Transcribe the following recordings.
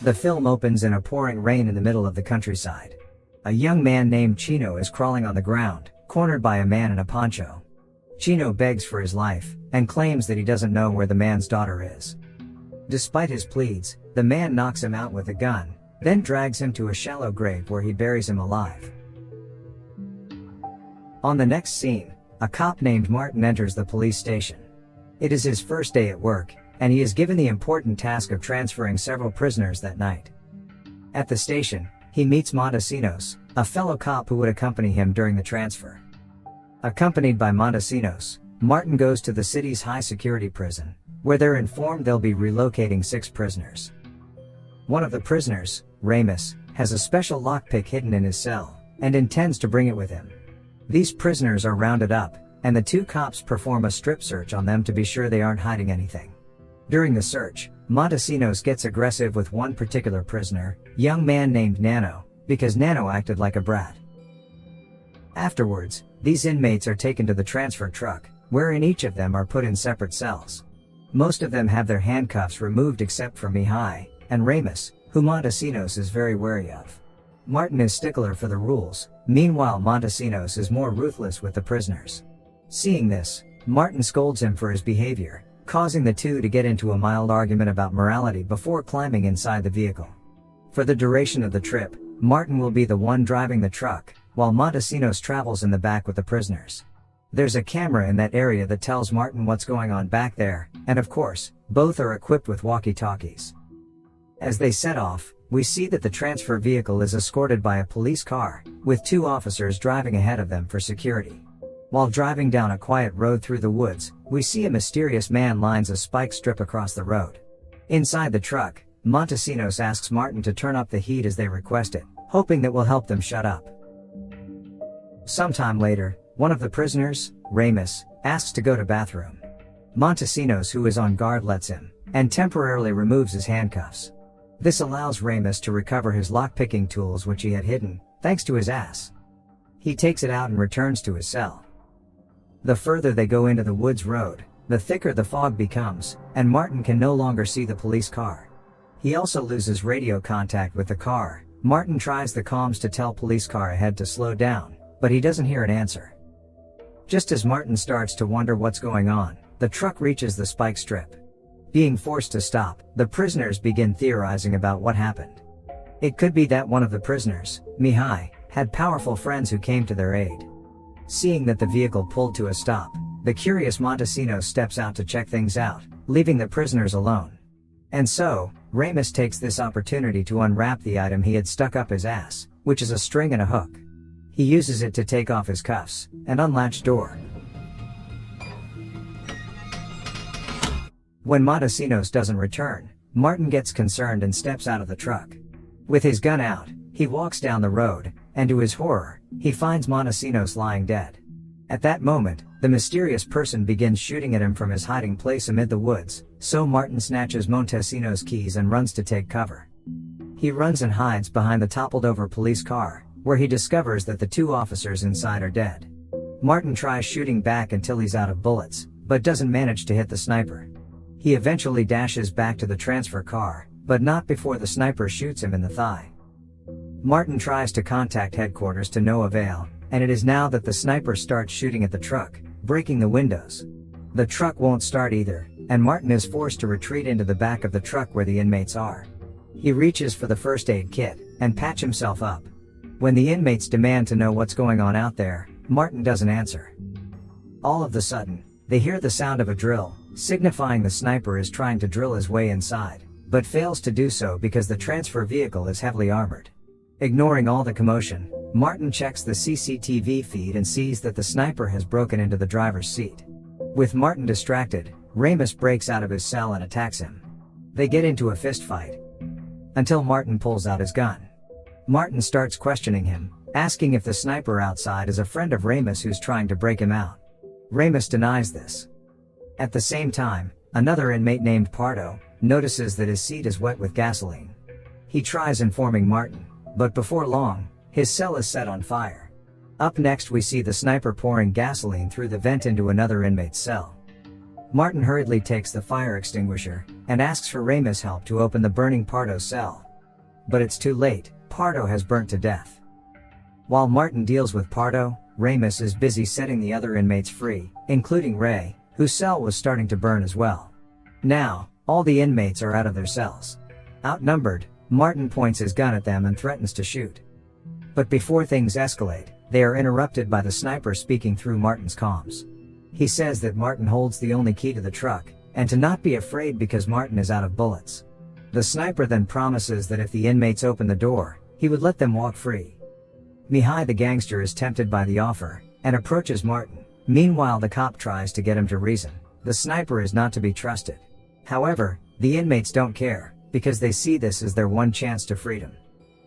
The film opens in a pouring rain in the middle of the countryside. A young man named Chino is crawling on the ground, cornered by a man in a poncho. Chino begs for his life, and claims that he doesn't know where the man's daughter is. Despite his pleas, the man knocks him out with a gun, then drags him to a shallow grave where he buries him alive. On the next scene, a cop named Martin enters the police station. It is his first day at work, and he is given the important task of transferring several prisoners that night. At the station, he meets Montesinos, a fellow cop who would accompany him during the transfer. Accompanied by Montesinos, Martin goes to the city's high-security prison, where they're informed they'll be relocating 6 prisoners. One of the prisoners, Ramus, has a special lockpick hidden in his cell, and intends to bring it with him. These prisoners are rounded up, and the 2 cops perform a strip search on them to be sure they aren't hiding anything. During the search, Montesinos gets aggressive with one particular prisoner, young man named Nano, because Nano acted like a brat. Afterwards, these inmates are taken to the transfer truck, wherein each of them are put in separate cells. Most of them have their handcuffs removed except for Mihai and Ramus, who Montesinos is very wary of. Martin is stickler for the rules, meanwhile Montesinos is more ruthless with the prisoners. Seeing this, Martin scolds him for his behavior, causing the 2 to get into a mild argument about morality before climbing inside the vehicle. For the duration of the trip, Martin will be the one driving the truck, while Montesinos travels in the back with the prisoners. There's a camera in that area that tells Martin what's going on back there, and of course, both are equipped with walkie-talkies. As they set off, we see that the transfer vehicle is escorted by a police car, with 2 officers driving ahead of them for security. While driving down a quiet road through the woods, we see a mysterious man lines a spike strip across the road. Inside the truck, Montesinos asks Martin to turn up the heat as they request it, hoping that will help them shut up. Sometime later, one of the prisoners, Ramus, asks to go to bathroom. Montesinos, who is on guard, lets him, and temporarily removes his handcuffs. This allows Ramus to recover his lockpicking tools which he had hidden, thanks to his ass. He takes it out and returns to his cell. The further they go into the woods road, the thicker the fog becomes, and Martin can no longer see the police car. He also loses radio contact with the car. Martin tries the comms to tell police car ahead to slow down, but he doesn't hear an answer. Just as Martin starts to wonder what's going on, the truck reaches the spike strip. Being forced to stop, the prisoners begin theorizing about what happened. It could be that one of the prisoners, Mihai, had powerful friends who came to their aid. Seeing that the vehicle pulled to a stop, the curious Montesinos steps out to check things out, leaving the prisoners alone. And so, Ramus takes this opportunity to unwrap the item he had stuck up his ass, which is a string and a hook. He uses it to take off his cuffs and unlatch door. When Montesinos doesn't return, Martin gets concerned and steps out of the truck. With his gun out, he walks down the road, and to his horror, he finds Montesinos lying dead. At that moment, the mysterious person begins shooting at him from his hiding place amid the woods, so Martin snatches Montesinos' keys and runs to take cover. He runs and hides behind the toppled-over police car, where he discovers that the 2 officers inside are dead. Martin tries shooting back until he's out of bullets, but doesn't manage to hit the sniper. He eventually dashes back to the transfer car, but not before the sniper shoots him in the thigh. Martin tries to contact headquarters to no avail, and it is now that the sniper starts shooting at the truck, breaking the windows. The truck won't start either, and Martin is forced to retreat into the back of the truck where the inmates are. He reaches for the first aid kit, and patch himself up. When the inmates demand to know what's going on out there, Martin doesn't answer. All of a sudden, they hear the sound of a drill, signifying the sniper is trying to drill his way inside, but fails to do so because the transfer vehicle is heavily armored. Ignoring all the commotion, Martin checks the CCTV feed and sees that the sniper has broken into the driver's seat. With Martin distracted, Ramus breaks out of his cell and attacks him. They get into a fist fight, until Martin pulls out his gun. Martin starts questioning him, asking if the sniper outside is a friend of Ramus who's trying to break him out. Ramus denies this. At the same time, another inmate named Pardo notices that his seat is wet with gasoline. He tries informing Martin, but before long, his cell is set on fire. Up next we see the sniper pouring gasoline through the vent into another inmate's cell. Martin hurriedly takes the fire extinguisher, and asks for Ramus' help to open the burning Pardo's cell, but it's too late, Pardo has burnt to death. While Martin deals with Pardo, Ramus is busy setting the other inmates free, including Ray, whose cell was starting to burn as well. Now, all the inmates are out of their cells. Outnumbered, Martin points his gun at them and threatens to shoot. But before things escalate, they are interrupted by the sniper speaking through Martin's comms. He says that Martin holds the only key to the truck, and to not be afraid because Martin is out of bullets. The sniper then promises that if the inmates open the door, he would let them walk free. Mihai the gangster is tempted by the offer, and approaches Martin. Meanwhile, the cop tries to get him to reason. The sniper is not to be trusted. However, the inmates don't care, because they see this as their one chance to freedom.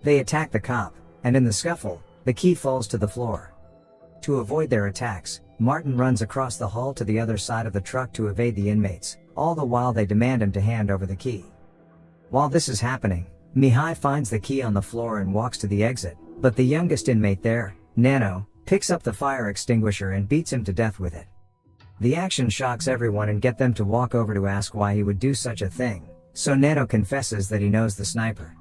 They attack the cop, and in the scuffle, the key falls to the floor. To avoid their attacks, Martin runs across the hall to the other side of the truck to evade the inmates, all the while they demand him to hand over the key. While this is happening, Mihai finds the key on the floor and walks to the exit, but the youngest inmate there, Nano, picks up the fire extinguisher and beats him to death with it. The action shocks everyone and get them to walk over to ask why he would do such a thing, so Nano confesses that he knows the sniper.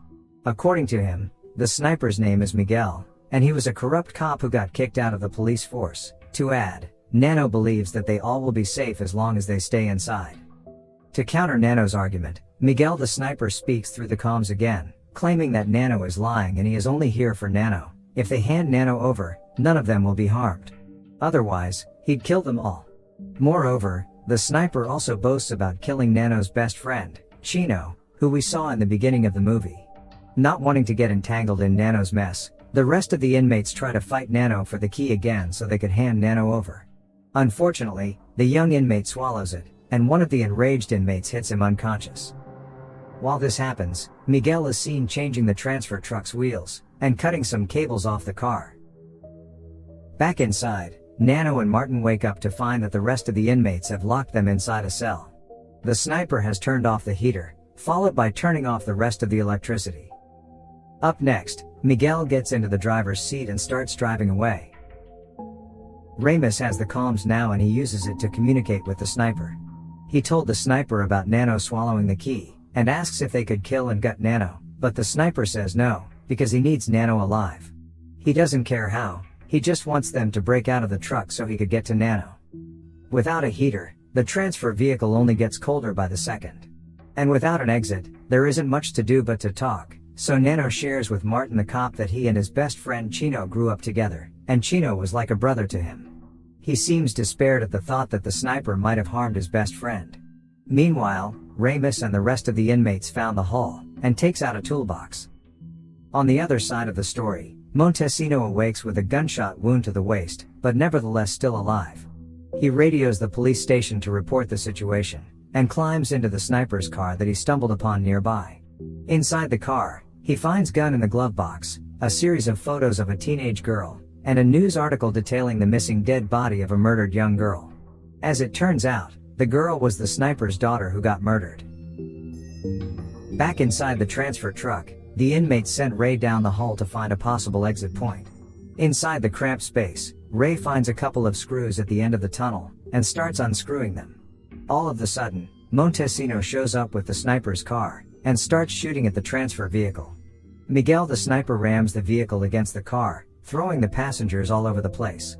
According to him, the sniper's name is Miguel, and he was a corrupt cop who got kicked out of the police force. To add, Nano believes that they all will be safe as long as they stay inside. To counter Nano's argument, Miguel the sniper speaks through the comms again, claiming that Nano is lying and he is only here for Nano. If they hand Nano over, none of them will be harmed. Otherwise, he'd kill them all. Moreover, the sniper also boasts about killing Nano's best friend, Chino, who we saw in the beginning of the movie. Not wanting to get entangled in Nano's mess, the rest of the inmates try to fight Nano for the key again so they could hand Nano over. Unfortunately, the young inmate swallows it, and one of the enraged inmates hits him unconscious. While this happens, Miguel is seen changing the transfer truck's wheels, and cutting some cables off the car. Back inside, Nano and Martin wake up to find that the rest of the inmates have locked them inside a cell. The sniper has turned off the heater, followed by turning off the rest of the electricity. Up next, Miguel gets into the driver's seat and starts driving away. Ramus has the comms now and he uses it to communicate with the sniper. He told the sniper about Nano swallowing the key, and asks if they could kill and gut Nano, but the sniper says no, because he needs Nano alive. He doesn't care how, he just wants them to break out of the truck so he could get to Nano. Without a heater, the transfer vehicle only gets colder by the second. And without an exit, there isn't much to do but to talk, so Nano shares with Martin the cop that he and his best friend Chino grew up together, and Chino was like a brother to him. He seems despaired at the thought that the sniper might have harmed his best friend. Meanwhile, Ramus and the rest of the inmates found the hall, and takes out a toolbox. On the other side of the story, Montesino awakes with a gunshot wound to the waist, but nevertheless still alive. He radios the police station to report the situation, and climbs into the sniper's car that he stumbled upon nearby. Inside the car, he finds gun in the glove box, a series of photos of a teenage girl, and a news article detailing the missing dead body of a murdered young girl. As it turns out, the girl was the sniper's daughter who got murdered. Back inside the transfer truck, the inmates sent Ray down the hall to find a possible exit point. Inside the cramped space, Ray finds a couple of screws at the end of the tunnel, and starts unscrewing them. All of a sudden, Montesino shows up with the sniper's car, and starts shooting at the transfer vehicle. Miguel the sniper rams the vehicle against the car, throwing the passengers all over the place.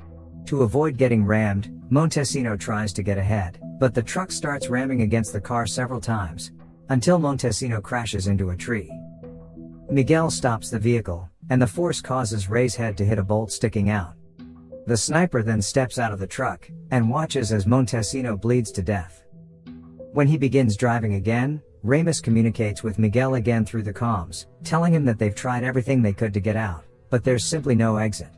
To avoid getting rammed, Montesino tries to get ahead, but the truck starts ramming against the car several times, until Montesino crashes into a tree. Miguel stops the vehicle, and the force causes Ray's head to hit a bolt sticking out. The sniper then steps out of the truck, and watches as Montesino bleeds to death. When he begins driving again, Ramus communicates with Miguel again through the comms, telling him that they've tried everything they could to get out, but there's simply no exit.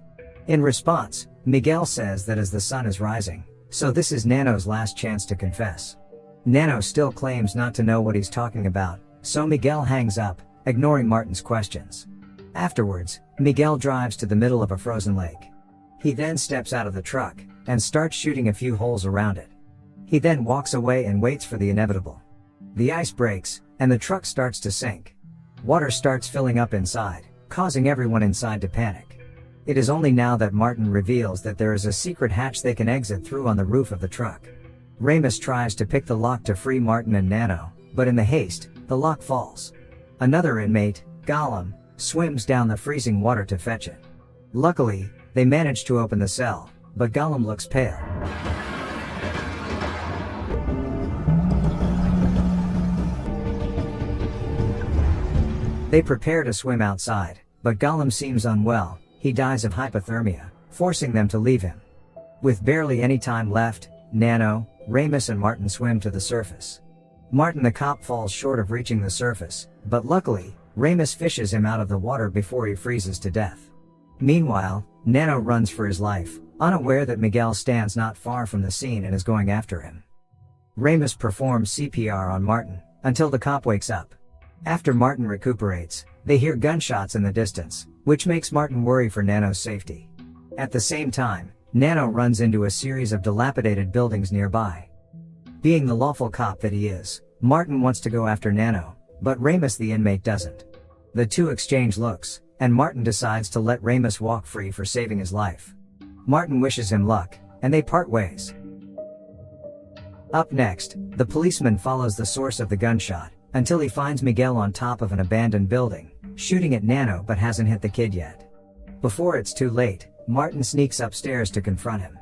In response, Miguel says that as the sun is rising, so this is Nano's last chance to confess. Nano still claims not to know what he's talking about, so Miguel hangs up, ignoring Martin's questions. Afterwards, Miguel drives to the middle of a frozen lake. He then steps out of the truck, and starts shooting a few holes around it. He then walks away and waits for the inevitable. The ice breaks, and the truck starts to sink. Water starts filling up inside, causing everyone inside to panic. It is only now that Martin reveals that there is a secret hatch they can exit through on the roof of the truck. Ramus tries to pick the lock to free Martin and Nano, but in the haste, the lock falls. Another inmate, Gollum swims down the freezing water to fetch it. Luckily, they manage to open the cell, but Gollum looks pale. They prepare to swim outside, but Gollum seems unwell. He dies of hypothermia, forcing them to leave him. With barely any time left, Nano, Ramus and Martin swim to the surface. Martin the cop falls short of reaching the surface, but luckily, Ramus fishes him out of the water before he freezes to death. Meanwhile, Nano runs for his life, unaware that Miguel stands not far from the scene and is going after him. Ramus performs CPR on Martin, until the cop wakes up. After Martin recuperates, they hear gunshots in the distance, which makes Martin worry for Nano's safety. At the same time, Nano runs into a series of dilapidated buildings nearby. Being the lawful cop that he is, Martin wants to go after Nano, but Ramus the inmate doesn't. The two exchange looks, and Martin decides to let Ramus walk free for saving his life. Martin wishes him luck, and they part ways. Up next, the policeman follows the source of the gunshot, until he finds Miguel on top of an abandoned building, shooting at Nano but hasn't hit the kid yet. Before it's too late, Martin sneaks upstairs to confront him.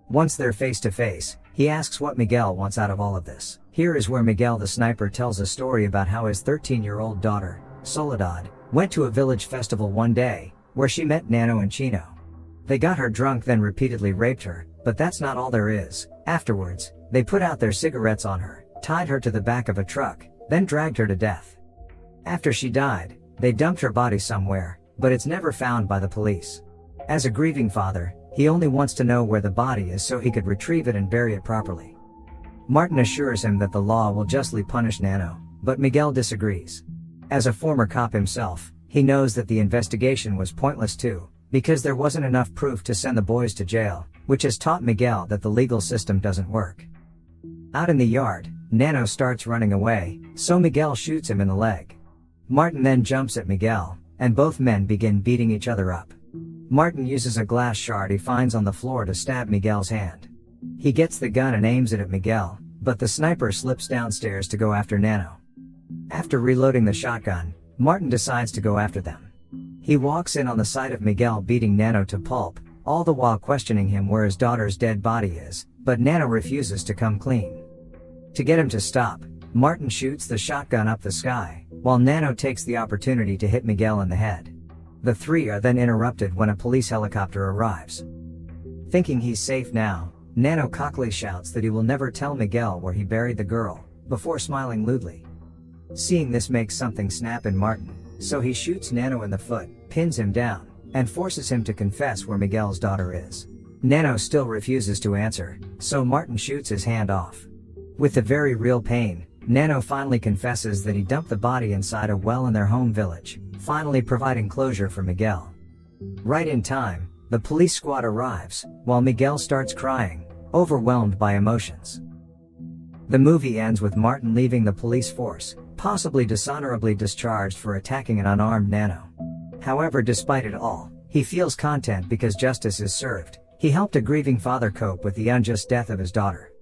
Once they're face to face, he asks what Miguel wants out of all of this. Here is where Miguel the sniper tells a story about how his 13-year-old daughter, Soledad, went to a village festival one day, where she met Nano and Chino. They got her drunk then repeatedly raped her, but that's not all there is. Afterwards, they put out their cigarettes on her, tied her to the back of a truck, then dragged her to death. After she died, they dumped her body somewhere, but it's never found by the police. As a grieving father, he only wants to know where the body is so he could retrieve it and bury it properly. Martin assures him that the law will justly punish Nano, but Miguel disagrees. As a former cop himself, he knows that the investigation was pointless too, because there wasn't enough proof to send the boys to jail, which has taught Miguel that the legal system doesn't work. Out in the yard, Nano starts running away, so Miguel shoots him in the leg. Martin then jumps at Miguel, and both men begin beating each other up. Martin uses a glass shard he finds on the floor to stab Miguel's hand. He gets the gun and aims it at Miguel, but the sniper slips downstairs to go after Nano. After reloading the shotgun, Martin decides to go after them. He walks in on the sight of Miguel beating Nano to pulp, all the while questioning him where his daughter's dead body is, but Nano refuses to come clean. To get him to stop, Martin shoots the shotgun up the sky, while Nano takes the opportunity to hit Miguel in the head. The three are then interrupted when a police helicopter arrives. Thinking he's safe now, Nano cockily shouts that he will never tell Miguel where he buried the girl, before smiling lewdly. Seeing this makes something snap in Martin, so he shoots Nano in the foot, pins him down, and forces him to confess where Miguel's daughter is. Nano still refuses to answer, so Martin shoots his hand off. With the very real pain, Nano finally confesses that he dumped the body inside a well in their home village, finally providing closure for Miguel. Right in time, the police squad arrives, while Miguel starts crying, overwhelmed by emotions. The movie ends with Martin leaving the police force, possibly dishonorably discharged for attacking an unarmed Nano. However, despite it all, he feels content because justice is served. He helped a grieving father cope with the unjust death of his daughter.